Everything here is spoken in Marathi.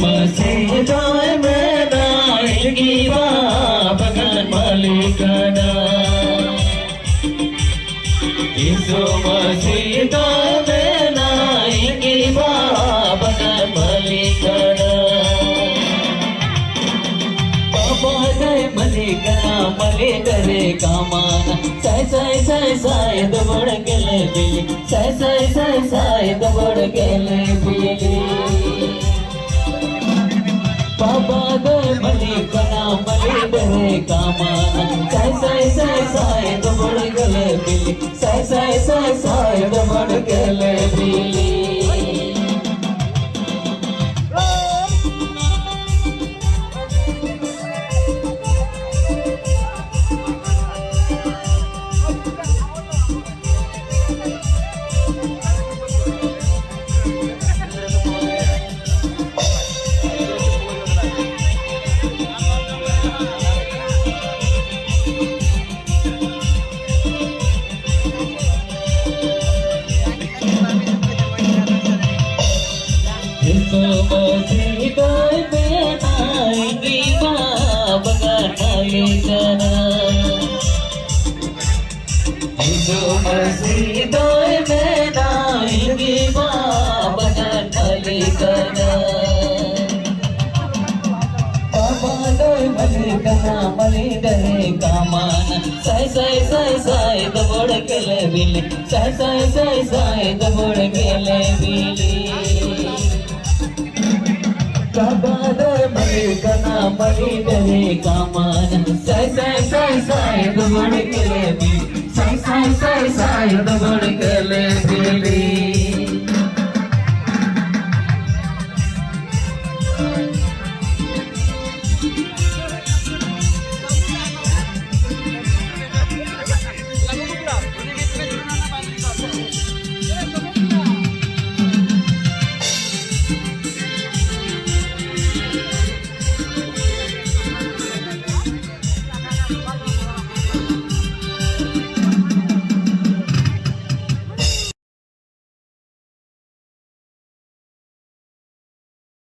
मसीह में नायकी बगन मलिकना यीशु मसीह में नायकी बगन मलिकना बाबा जय मलिकना मले करे कामाना साय साय दबड़ गेले बिली साय दबड़ गेले बिली बाबा जय मलिकना मले करे कामाना साय दबड़ गेले बिली साय दबड़ गेले बिली साय दबड़ गेले बिली साय दबड़ गेले बिली बाबा जय मलिकना मले करे कामाना साय दबड़ गेले बिली साय दबड़ गेले